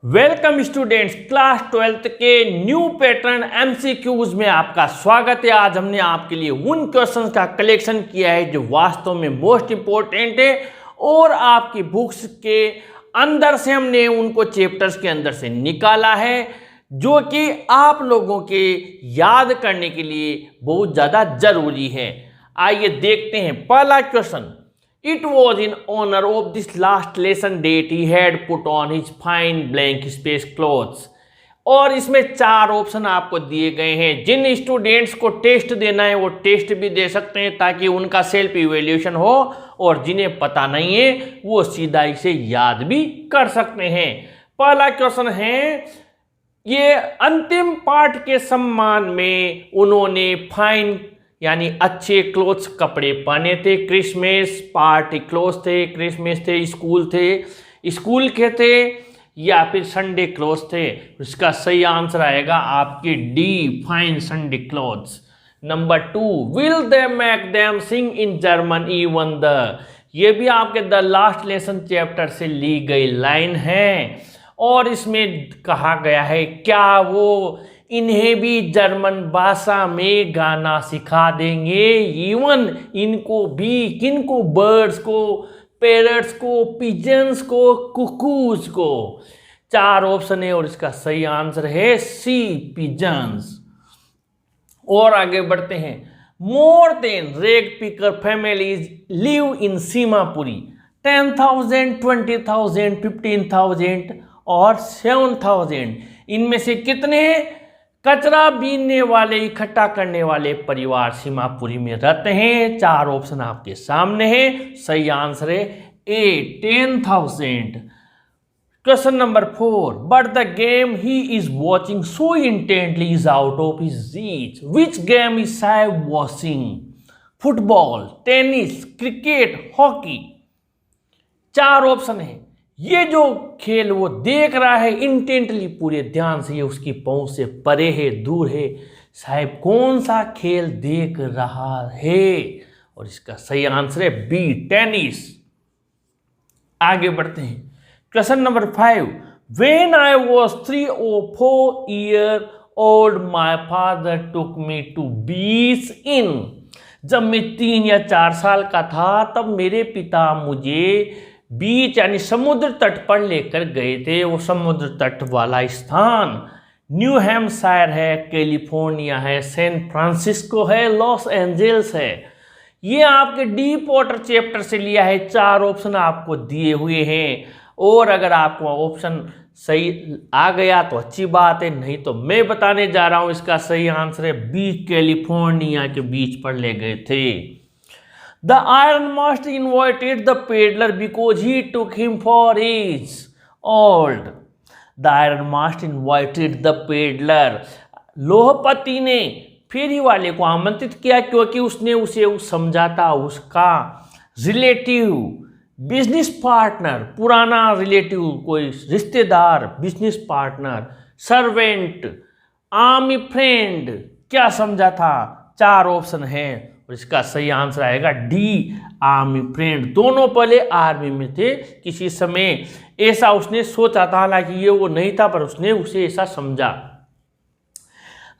Welcome students, class 12th के new pattern MCQs में आपका स्वागत है। आज हमने आपके लिए उन क्वेश्चंस का कलेक्शन किया है जो वास्तव में मोस्ट इंपॉर्टेंट है और आपकी बुक्स के अंदर से हमने उनको चैप्टर्स के अंदर से निकाला है जो कि आप लोगों के याद करने के लिए बहुत ज़्यादा जरूरी है। आइए देखते हैं पहला question. It was in honor of this last lesson date he had put on his fine blank space clothes। और इसमें चार ऑप्शन आपको दिए गए हैं। जिन स्टूडेंट्स को टेस्ट देना है वो टेस्ट भी दे सकते हैं ताकि उनका सेल्फ इवेल्यूशन हो, और जिन्हें पता नहीं है वो सीधा इसे याद भी कर सकते हैं। पहला क्वेश्चन है, ये अंतिम पाठ के सम्मान में उन्होंने फाइन यानी अच्छे क्लोथ्स कपड़े पहने थे। क्रिसमस पार्टी क्लोथ्स थे, क्रिसमस थे, स्कूल के थे या फिर संडे क्लोथ्स थे। इसका सही आंसर आएगा आपके D, fine Sunday clothes. Number 2, will they make them sing in German even the, ये भी आपके द लास्ट लेसन चैप्टर से ली गई लाइन है और इसमें कहा गया है क्या वो इन्हें भी जर्मन भाषा में गाना सिखा देंगे। इवन इनको भी, किनको, बर्ड्स को, पैरट्स को, पिजन्स को, कुकूज को। चार ऑप्शन है और इसका सही आंसर है सी, पिजन्स। और आगे बढ़ते हैं। मोर देन रेग picker families live in Seemapuri. 10,000, 20,000, 15,000 और 7,000, इनमें से कितने कचरा बीनने वाले, इकट्ठा करने वाले परिवार सीमापुरी में रहते हैं? चार ऑप्शन आपके सामने है। सही आंसर है ए, 10,000। Question number 4, but the game he is watching so intently is out of his reach. Which game is Sai watching? Football, tennis, cricket, hockey. चार ऑप्शन है। ये जो खेल वो देख रहा है इंटेंटली, पूरे ध्यान से, ये उसकी पहुंच से परे है, दूर है। साहब कौन सा खेल देख रहा है? और इसका सही आंसर है बी, टेनिस। आगे बढ़ते हैं। Question number 5, when I was 3 or 4 years old my father took me to beach in. जब मैं 3 या 4 साल का था तब मेरे पिता मुझे बीच यानी समुद्र तट पर लेकर गए थे। वो समुद्र तट वाला स्थान न्यू हैम्पशायर है, कैलिफोर्निया है, सैन फ्रांसिस्को है, लॉस एंजल्स है। ये आपके डीप वाटर चैप्टर से लिया है। चार ऑप्शन आपको दिए हुए हैं और अगर आपको ऑप्शन सही आ गया तो अच्छी बात है, नहीं तो मैं बताने जा रहा हूं इसका सही आंसर है बी, कैलिफोर्निया के बीच पर ले गए थे। The iron master invited the peddler because he took him for his old. The iron master invited the peddler. लोहपति ने फेरी वाले को आमंत्रित किया क्योंकि उसने उसे समझा था उसका रिलेटिव, बिजनेस पार्टनर, पुराना रिलेटिव, कोई रिश्तेदार, business partner, servant, army friend. क्या समझा था? चार ऑप्शन हैं और इसका सही आंसर आएगा डी, आर्मी फ्रेंड। दोनों पहले आर्मी में थे, किसी समय ऐसा उसने सोचा था, हालांकि ये वो नहीं था पर उसने उसे ऐसा समझा।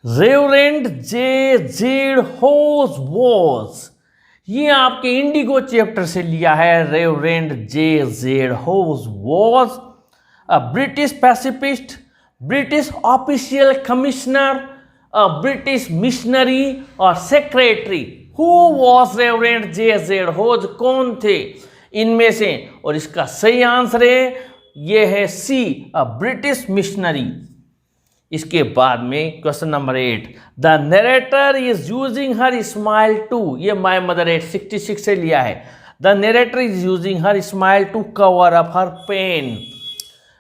Reverend J Z Hodge was, ये आपके इंडिगो चैप्टर से लिया है। Reverend J Z Hodge was a British pacifist, British official commissioner, a British missionary और secretary. Who was Reverend J.Z. Hodge? कौन थे इनमें से? और इसका सही आंसर है ये है सी, अ ब्रिटिश मिशनरी। इसके बाद में question number 8, the narrator is using her smile to, ये माई मदर 866 से लिया है। The narrator is using her smile to cover up her pain,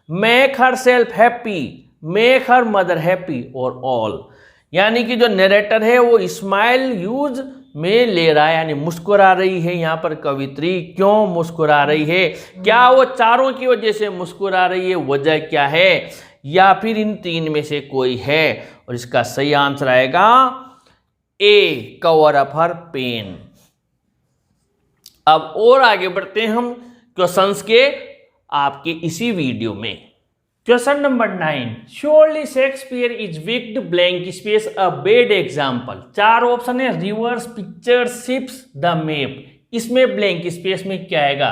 make her self happy, make her mother happy और all. यानी कि जो narrator है वो स्माइल यूज में ले रहा है, यानी मुस्कुरा रही है। यहाँ पर कवित्री क्यों मुस्कुरा रही है? क्या वो चारों की वजह से मुस्कुरा रही है? वजह क्या है? या फिर इन तीन में से कोई है? और इसका सही आंसर आएगा ए, कवर अप हर पेन। अब और आगे बढ़ते हैं हम क्वेश्चंस के आपके इसी वीडियो में। Question number 9, surely Shakespeare is wicked blank space a bad example. 4 option है, rivers, picture, ships, the map. इसमें ब्लैंक स्पेस में क्या आएगा?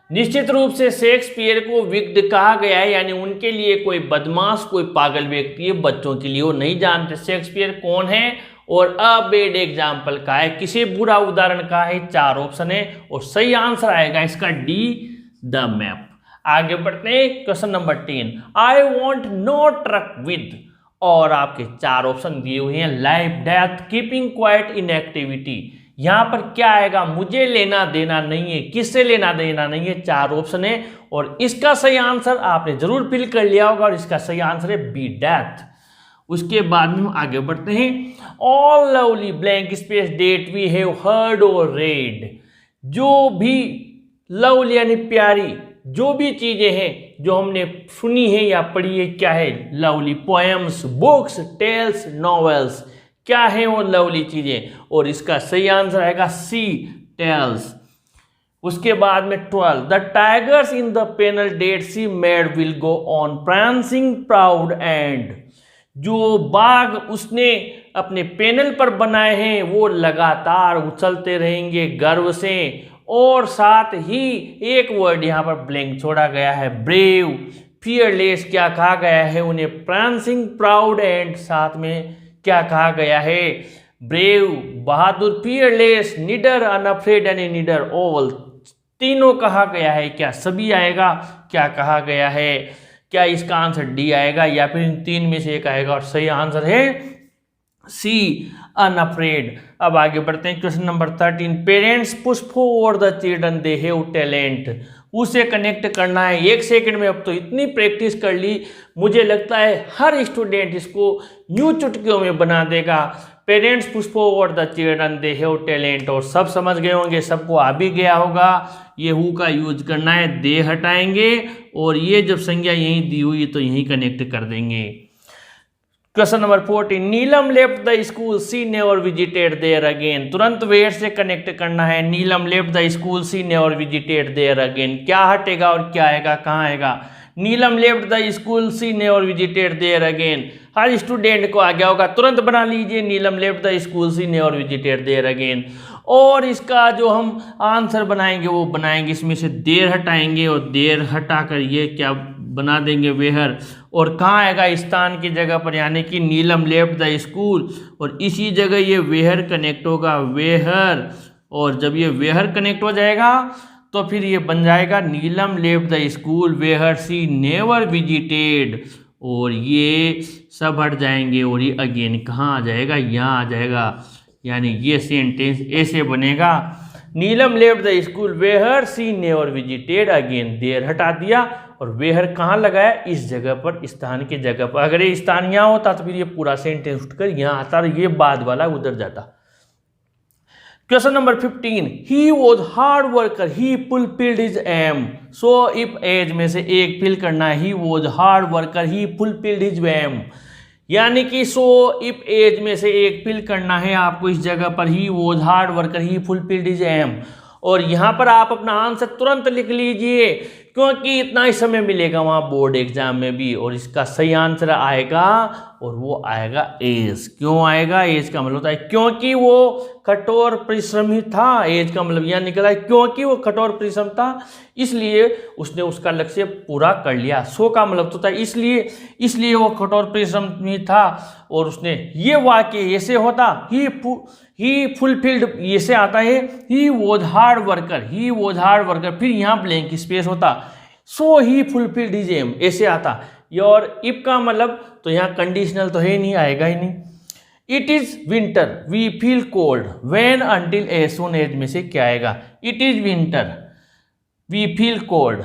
निश्चित रूप से शेक्सपियर को विक्ड कहा गया है, यानी उनके लिए कोई बदमाश, कोई पागल व्यक्ति है, बच्चों के लिए वो नहीं जानते शेक्सपियर कौन है। और अ बेड एग्जाम्पल का है, किसी बुरा उदाहरण का है। 4 ऑप्शन है और सही आंसर आएगा इसका डी, द मैप। आगे बढ़ते हैं question number 10, I want no truck with, और आपके 4 ऑप्शन दिए हुए हैं, life, death, keeping quiet, inactivity. यहां पर क्या आएगा? मुझे लेना देना नहीं है। किससे लेना देना नहीं है? 4 ऑप्शन है और इसका सही आंसर आपने जरूर फिल कर लिया होगा और इसका सही आंसर है बी, डेथ। उसके बाद में हम आगे बढ़ते हैं, all lovely blank space that we have heard और रेड। जो भी लवली यानी प्यारी, जो भी चीजें हैं जो हमने सुनी है या पढ़ी है, क्या है? Lovely. Poems, books, tales, novels, क्या है वो लवली चीजें? और इसका सही आंसर आएगा सी, टेल्स। उसके बाद में 12, the tigers in the panel that she made will go on prancing proud and. जो बाघ उसने अपने पैनल पर बनाए हैं वो लगातार उछलते रहेंगे गर्व से। और साथ ही एक वर्ड यहाँ पर ब्लैंक छोड़ा गया है, ब्रेव, फियरलेस। क्या कहा गया है उन्हें? प्रांसिंग प्राउड एंड, साथ में क्या कहा गया है? ब्रेव, बहादुर, फियरलेस, निडर, अनअफ्रेड यानी निडर, ऑल। तीनों कहा गया है, क्या सभी आएगा? क्या कहा गया है? क्या इसका आंसर डी आएगा या फिर इन 3 में से एक आएगा? और सही आंसर है सी, अनअफ्रेड। अब आगे बढ़ते हैं question number 13, parents push forward the children they have talent. उसे कनेक्ट करना है 1 सेकंड में। अब तो इतनी प्रैक्टिस कर ली, मुझे लगता है हर स्टूडेंट इसको यूं चुटकियों में बना देगा। Parents push forward the children they have talent, और सब समझ गए होंगे, सबको आ भी गया होगा। ये हु का यूज करना है, दे हटाएंगे और ये जब संज्ञा यहीं दी हुई तो यहीं कनेक्ट कर देंगे। Question number 14, Neelam left the school, she never visited there again. तुरंत वेयर से कनेक्ट करना है, Neelam left the school, she never visited there again. क्या हटेगा और क्या आएगा? कहाँ आएगा? Neelam left the school, she never visited there again. हर स्टूडेंट को आ गया होगा, तुरंत बना लीजिए, Neelam left the school, she never visited there again. और इसका जो हम आंसर बनाएंगे वो बनाएंगे, इसमें से देर हटाएंगे और देर हटाकर ये क्या बना देंगे? वेहर। और कहाँ आएगा? स्थान की जगह पर, यानी कि नीलम लेफ्ट द स्कूल और इसी जगह ये वेहर कनेक्ट होगा, वेहर। और जब ये वेहर कनेक्ट हो जाएगा तो फिर ये बन जाएगा Neelam left the school where she never visited. और ये सब हट जाएंगे और ये अगेन कहाँ आ जाएगा? यहाँ आ जाएगा। यानी ये सेंटेंस ऐसे बनेगा, Neelam left the school where she never visited again. There हटा दिया और वेहर कहाँ लगाया? इस जगह पर, स्थान की जगह पर। अगर ये स्थान यहाँ होता तो फिर ये पूरा सेंटेंस उठकर यहाँ आता और ये बाद वाला उधर जाता। Question number 15, he was hard worker, he fulfilled his aim. So if as में से एक फिल करना है, he was hard worker, he fulfilled his aim. यानी कि सो इफ एज में से एक फिल करना है आपको इस जगह पर, ही was hard worker, he fulfilled his M. और यहाँ पर आप अपना आंसर तुरंत लिख लीजिए क्योंकि इतना ही समय मिलेगा वहाँ बोर्ड एग्जाम में भी। और इसका सही आंसर आएगा और वो आएगा एज। क्यों आएगा? एज का मतलब होता है क्योंकि वो कठोर परिश्रमी था। एज का मतलब यह निकला है क्योंकि वो कठोर परिश्रम था इसलिए उसने उसका लक्ष्य पूरा कर लिया। सो का मतलब होता है इसलिए वो कठोर परिश्रमी था। और उसने ये वाक्य ऐसे होता, ही फुलफिल्ड ऐसे आता है, he was hard worker, he was hard worker, फिर यहाँ ब्लैंक स्पेस होता, सो ही फुलफिल्ड हिज एम ऐसे आता। और इफ का मतलब तो यहाँ कंडीशनल तो है नहीं, आएगा ही नहीं। It is winter we feel cold when until as soon as में से क्या आएगा? It is winter we feel cold.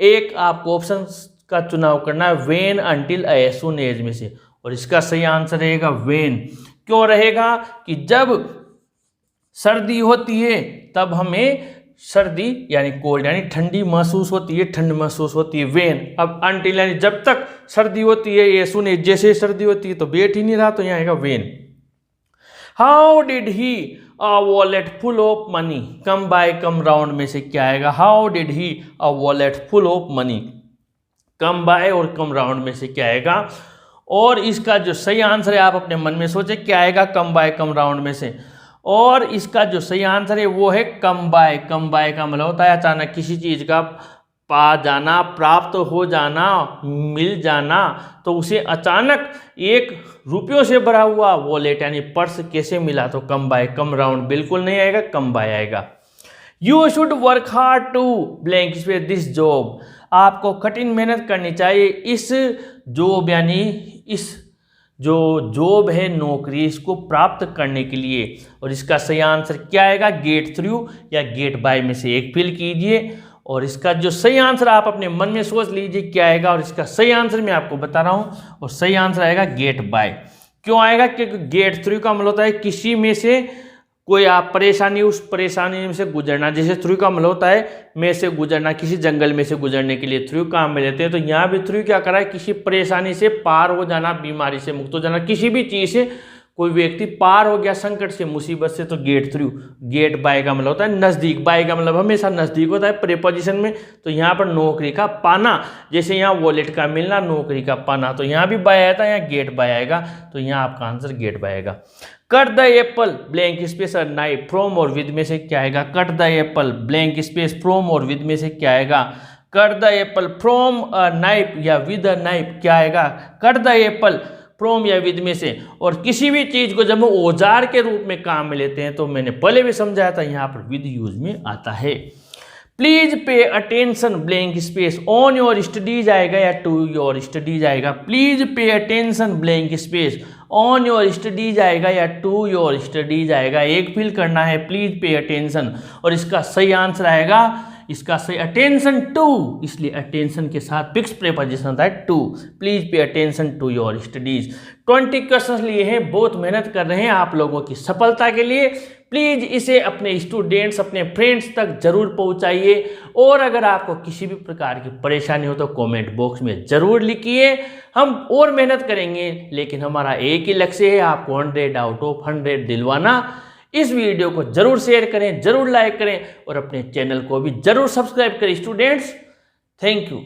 एक आपको ऑप्शन का चुनाव करना है, when until as soon as में से। और इसका सही आंसर रहेगा वेन। क्यों रहेगा? कि जब सर्दी होती है तब हमें सर्दी यानी कोल्ड यानी ठंडी महसूस होती है, ठंड महसूस होती है, वेन। अब अंटिल यानी जब तक सर्दी होती है, ये सुने जैसे सर्दी होती है तो बैठ ही नहीं रहा, तो यहाँ आएगा when. How did he a wallet full of money come by come round में से क्या आएगा? How did he a wallet full of money come by और कम राउंड में से क्या आएगा। और इसका जो सही आंसर है आप अपने मन में सोचे क्या आएगा कम बाय कम राउंड में से। और इसका जो सही आंसर है वो है कम बाय। कम बाय का मतलब होता है अचानक किसी चीज़ का पा जाना, प्राप्त हो जाना, मिल जाना। तो उसे अचानक एक रुपयों से भरा हुआ वॉलेट यानी पर्स कैसे मिला, तो कम बाय कम राउंड बिल्कुल नहीं आएगा, कम बाय आएगा। You should work hard to blank space this job. आपको कठिन मेहनत करनी चाहिए इस जॉब यानी इस जो जॉब है नौकरी इसको प्राप्त करने के लिए। और इसका सही आंसर क्या आएगा, गेट थ्रू या गेट बाय में से एक फिल कीजिए। और इसका जो सही आंसर आप अपने मन में सोच लीजिए क्या आएगा। और इसका सही आंसर मैं आपको बता रहा हूँ और सही आंसर आएगा गेट बाय। क्यों आएगा, क्योंकि गेट थ्रू का मतलब होता है किसी में से कोई आप परेशानी, उस परेशानी में से गुजरना। जैसे थ्रू का मतलब होता है में से गुजरना, किसी जंगल में से गुजरने के लिए थ्रू काम में लेते हैं। तो यहाँ भी थ्रू क्या करा है, किसी परेशानी से पार हो जाना, बीमारी से मुक्त हो जाना, किसी भी चीज़ से कोई व्यक्ति पार हो गया, संकट से, मुसीबत से, तो गेट थ्रू। गेट बाय का मतलब होता है नज़दीक, बाय का मतलब हमेशा नज़दीक होता है प्रीपोजिशन में। तो यहाँ पर नौकरी का पाना, जैसे यहाँ वॉलेट का मिलना, नौकरी का पाना, तो यहाँ भी बाय आया था, यहाँ गेट बाय आएगा। तो यहाँ आपका आंसर गेट बाय आएगा। Cut the Apple blank space knife from और विद में से क्या आएगा। Cut the Apple blank space from और विद में से क्या आएगा। Cut the Apple from a knife या विद अ नाइफ क्या आएगा। कट द एप्पल फ्रॉम या विद में से। और किसी भी चीज़ को जब हम औजार के रूप में काम में लेते हैं तो मैंने पहले भी समझाया था, यहाँ पर विद यूज में आता है। Please pay attention blank space on your studies आएगा या टू योर स्टडीज आएगा। Please pay attention blank space on your studies आएगा या टू योर स्टडीज आएगा। एक फिल करना है प्लीज पे अटेंशन। और इसका सही आंसर आएगा, इसका सही अटेंशन टू, इसलिए अटेंशन के साथ फिक्स प्रीपोजिशन होता है to. Please pay attention to your studies. 20 question लिए हैं, बहुत मेहनत कर रहे हैं आप लोगों की सफलता के लिए। प्लीज इसे अपने स्टूडेंट्स, अपने फ्रेंड्स तक जरूर पहुंचाइए। और अगर आपको किसी भी प्रकार की परेशानी हो तो कमेंट बॉक्स में जरूर लिखिए। हम और मेहनत करेंगे, लेकिन हमारा एक ही लक्ष्य है, आपको 100 आउट ऑफ 100 दिलवाना। इस वीडियो को जरूर शेयर करें, जरूर लाइक करें और अपने चैनल को भी जरूर सब्सक्राइब करें स्टूडेंट्स। Thank you.